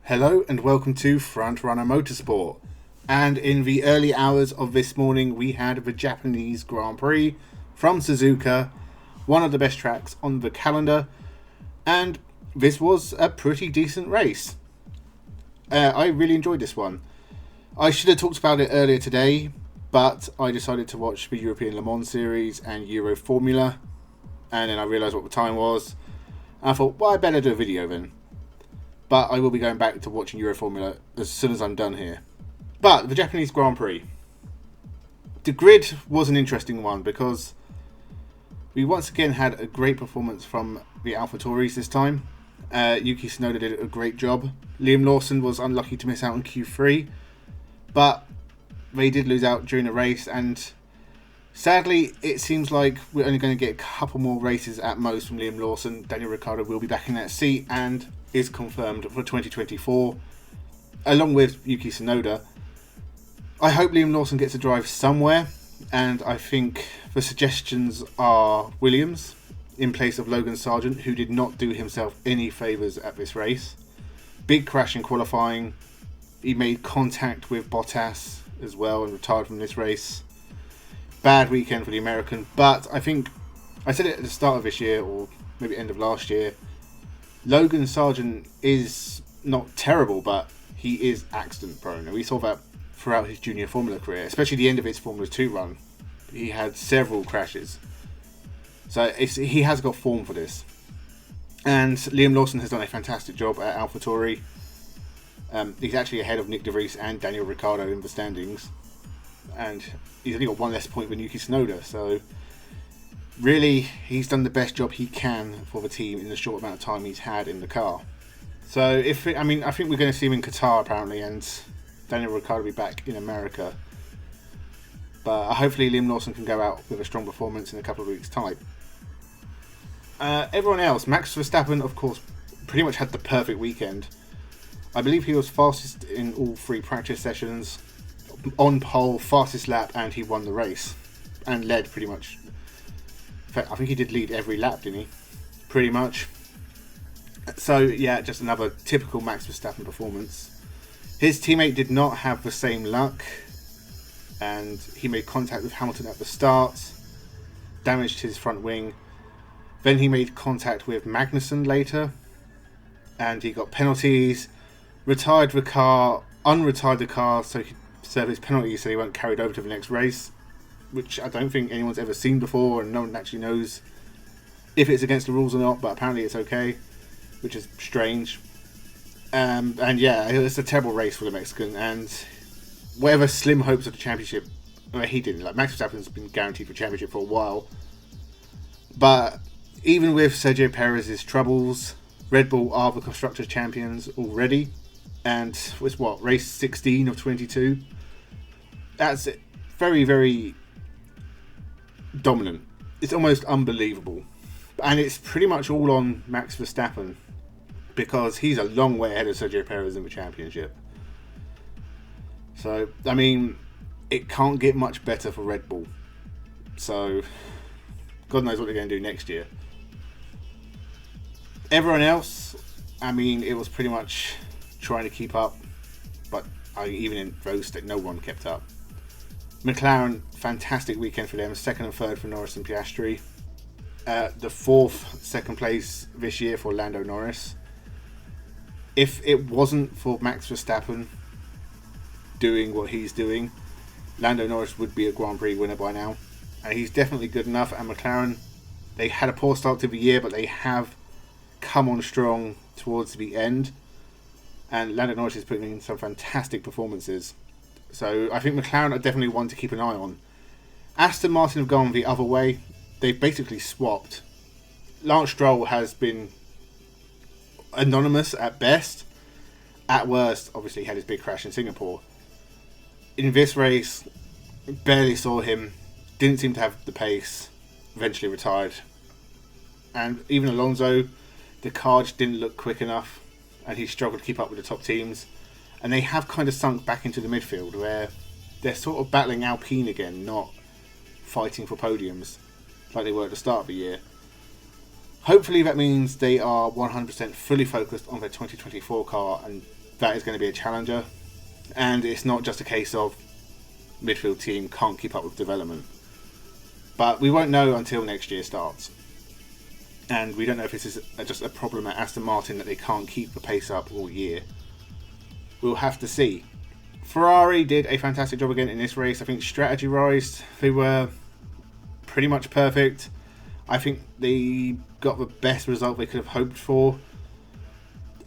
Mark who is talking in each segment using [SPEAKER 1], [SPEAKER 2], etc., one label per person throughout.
[SPEAKER 1] Hello and welcome to Frontrunner Motorsport. And in the early hours of this morning, we had the Japanese Grand Prix from Suzuka, one of the best tracks on the calendar, and this was a pretty decent race. I really enjoyed this one. I should have talked about it earlier today, but I decided to watch the European Le Mans Series and Euro Formula, and then I realised what the time was, and I thought, well, I better do a video then. But I will be going back to watching Euro Formula as soon as I'm done here. But the Japanese Grand Prix. The grid was an interesting one because we once again had a great performance from the AlphaTauris this time. Yuki Tsunoda did a great job. Liam Lawson was unlucky to miss out on Q3, but they did lose out during the race, and sadly it seems like we're only going to get a couple more races at most from Liam Lawson. Daniel Ricciardo will be back in that seat and is confirmed for 2024, along with Yuki Tsunoda. I hope Liam Lawson gets a drive somewhere, and I think the suggestions are Williams in place of Logan Sargent, who did not do himself any favours at this race. Big crash in qualifying. He made contact with Bottas as well and retired from this race. Bad weekend for the American, but I think I said it at the start of this year, or maybe end of last year, Logan Sargent is not terrible, but he is accident prone, and we saw that throughout his junior Formula career, especially the end of his Formula 2 run. He had several crashes, so he has got form for this. And Liam Lawson has done a fantastic job at AlphaTauri. He's actually ahead of Nick De Vries and Daniel Ricciardo in the standings, and he's only got one less point than Yuki Tsunoda, so really, he's done the best job he can for the team in the short amount of time he's had in the car. So, I think we're going to see him in Qatar apparently, and Daniel Ricciardo will be back in America. But hopefully Liam Lawson can go out with a strong performance in a couple of weeks' time. Everyone else, Max Verstappen, of course, pretty much had the perfect weekend. I believe he was fastest in all three practice sessions, on pole, fastest lap, and he won the race, and led pretty much. In fact, I think he did lead every lap, didn't he? Pretty much. So, yeah, just another typical Max Verstappen performance. His teammate did not have the same luck, and he made contact with Hamilton at the start, damaged his front wing. Then he made contact with Magnussen later, and he got penalties, retired the car, unretired the car so he could serve his penalties so he weren't carried over to the next race, which I don't think anyone's ever seen before, and no one actually knows if it's against the rules or not, but apparently it's okay, which is strange. And yeah, it's a terrible race for the Mexican, and whatever slim hopes of the championship, well, he didn't. Like, Max Verstappen's been guaranteed for championship for a while, but even with Sergio Perez's troubles, Red Bull are the Constructors' champions already, and it's race 16 of 22. That's very, very dominant. It's almost unbelievable, and it's pretty much all on Max Verstappen because he's a long way ahead of Sergio Perez in the championship. So, I mean, it can't get much better for Red Bull. So, God knows what they're going to do next year. Everyone else, I mean, it was pretty much trying to keep up, but even in those that no one kept up. McLaren, fantastic weekend for them, second and third for Norris and Piastri. The fourth second place this year for Lando Norris. If it wasn't for Max Verstappen doing what he's doing, Lando Norris would be a Grand Prix winner by now. And he's definitely good enough. And McLaren, they had a poor start to the year, but they have come on strong towards the end. And Lando Norris is putting in some fantastic performances. So I think McLaren are definitely one to keep an eye on. Aston Martin have gone the other way. They've basically swapped. Lance Stroll has been anonymous at best. At worst, obviously, he had his big crash in Singapore. In this race, barely saw him. Didn't seem to have the pace. Eventually retired. And even Alonso, the car just didn't look quick enough, and he struggled to keep up with the top teams. And they have kind of sunk back into the midfield where they're sort of battling Alpine again, not fighting for podiums like they were at the start of the year. Hopefully that means they are 100% fully focused on their 2024 car and that is going to be a challenger. And it's not just a case of midfield team can't keep up with development. But we won't know until next year starts. And we don't know if this is just a problem at Aston Martin that they can't keep the pace up all year. We'll have to see. Ferrari did a fantastic job again in this race. I think strategy-wise, they were pretty much perfect. I think they got the best result they could have hoped for.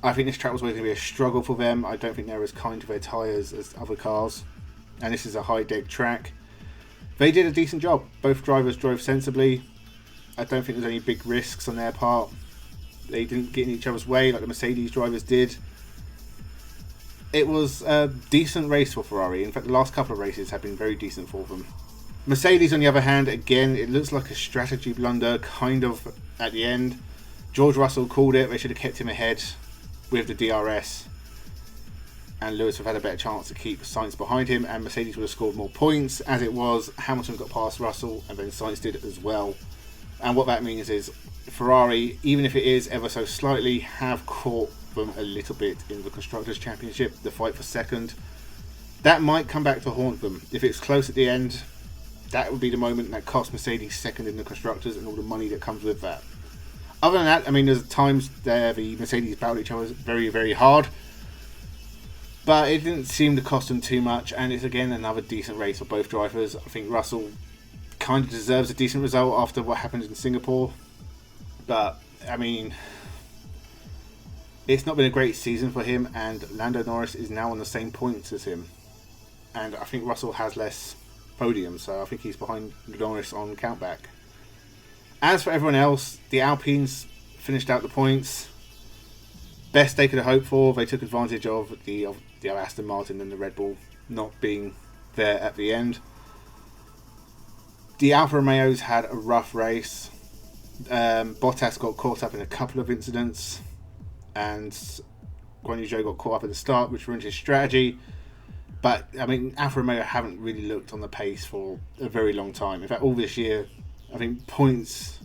[SPEAKER 1] I think this track was going to be a struggle for them. I don't think they're as kind to their tyres as other cars. And this is a high-deck track. They did a decent job. Both drivers drove sensibly. I don't think there's any big risks on their part. They didn't get in each other's way like the Mercedes drivers did. It was a decent race for Ferrari. In fact, the last couple of races have been very decent for them. Mercedes, on the other hand, again, it looks like a strategy blunder kind of at the end. George Russell called it. They should have kept him ahead with the DRS. And Lewis would have had a better chance to keep Sainz behind him, and Mercedes would have scored more points. As it was, Hamilton got past Russell, and then Sainz did it as well. And what that means is Ferrari, even if it is ever so slightly, have caught them a little bit in the Constructors' Championship, the fight for second. That might come back to haunt them. If it's close at the end, that would be the moment that costs Mercedes second in the Constructors and all the money that comes with that. Other than that, I mean, there's times there the Mercedes battled each other very, very hard. But it didn't seem to cost them too much, and it's again another decent race for both drivers. I think Russell kind of deserves a decent result after what happened in Singapore. But, I mean, it's not been a great season for him, and Lando Norris is now on the same points as him. And I think Russell has less podiums, so I think he's behind Norris on countback. As for everyone else, the Alpines finished out the points. Best they could have hoped for. They took advantage of the Aston Martin and the Red Bull not being there at the end. The Alfa Romeos had a rough race. Bottas got caught up in a couple of incidents, and Guan Yu Zhou got caught up at the start, which ruined his strategy. But, I mean, Alfa Romeo haven't really looked on the pace for a very long time. In fact, all this year, I think points,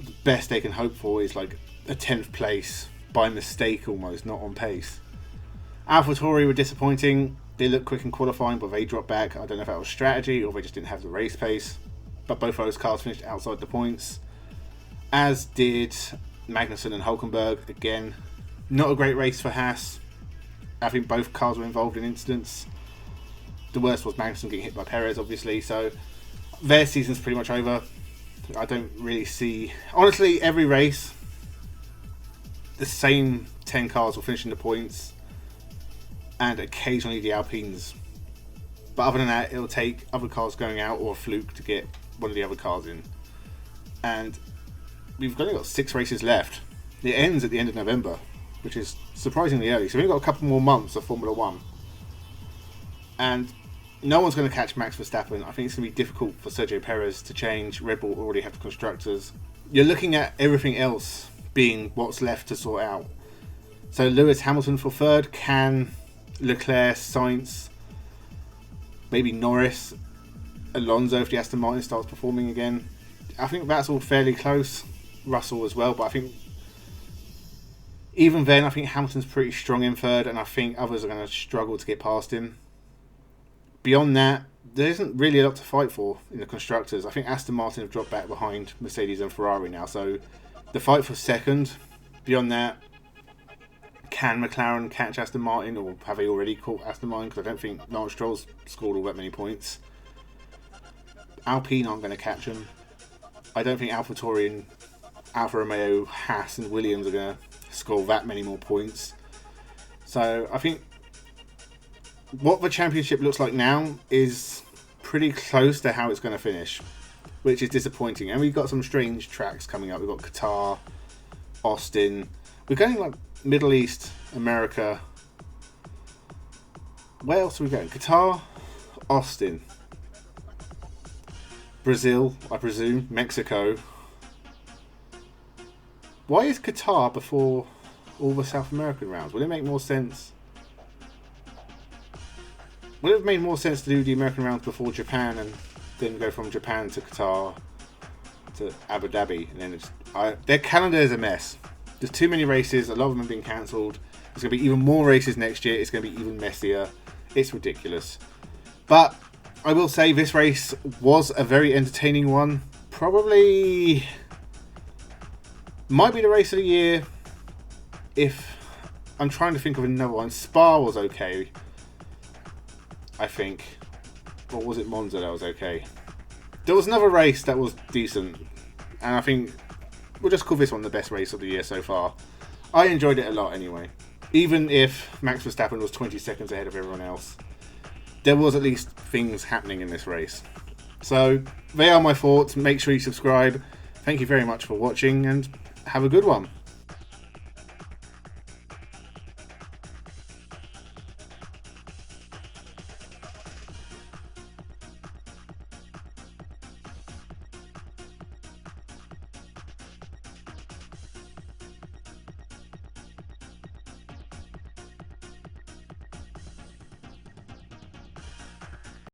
[SPEAKER 1] the best they can hope for is like a 10th place by mistake almost, not on pace. AlphaTauri were disappointing. They looked quick in qualifying, but they dropped back. I don't know if that was strategy or they just didn't have the race pace. But both of those cars finished outside the points. As did Magnussen and Hulkenberg. Again, not a great race for Haas. I think both cars were involved in incidents. The worst was Magnussen getting hit by Perez, obviously. So their season's pretty much over. I don't really see... Honestly, every race, the same 10 cars will finish in the points. And occasionally the Alpines. But other than that, it'll take other cars going out or a fluke to get one of the other cars in. And we've only got 6 races left. It ends at the end of November, which is surprisingly early. So we've got a couple more months of Formula 1. And no one's going to catch Max Verstappen. I think it's going to be difficult for Sergio Perez to change. Red Bull already have the constructors. You're looking at everything else being what's left to sort out. So Lewis Hamilton for third. Can Leclerc, Sainz, maybe Norris, Alonso if the Aston Martin starts performing again. I think that's all fairly close. Russell as well, but I think even then, I think Hamilton's pretty strong in third, and I think others are going to struggle to get past him. Beyond that, there isn't really a lot to fight for in the constructors. I think Aston Martin have dropped back behind Mercedes and Ferrari now, so the fight for second. Beyond that, can McLaren catch Aston Martin, or have they already caught Aston Martin? Because I don't think Lance Stroll's scored all that many points. Alpine aren't going to catch them. I don't think AlphaTauri and Alfa Romeo, Haas and Williams are going to score that many more points. So I think what the championship looks like now is pretty close to how it's going to finish, which is disappointing. And we've got some strange tracks coming up. We've got Qatar, Austin. We're going like Middle East, America. Where else are we going? Qatar, Austin, Brazil, I presume, Mexico. Why is Qatar before all the South American rounds? Would it make more sense? Would it have made more sense to do the American rounds before Japan and then go from Japan to Qatar to Abu Dhabi? And then their calendar is a mess. There's too many races. A lot of them have been cancelled. There's going to be even more races next year. It's going to be even messier. It's ridiculous. But I will say this race was a very entertaining one. Probably might be the race of the year. If I'm trying to think of another one. Spa was okay, I think. Or was it Monza that was okay? There was another race that was decent. And I think we'll just call this one the best race of the year so far. I enjoyed it a lot anyway. Even if Max Verstappen was 20 seconds ahead of everyone else, there was at least things happening in this race. So, they are my thoughts. Make sure you subscribe. Thank you very much for watching and have a good one.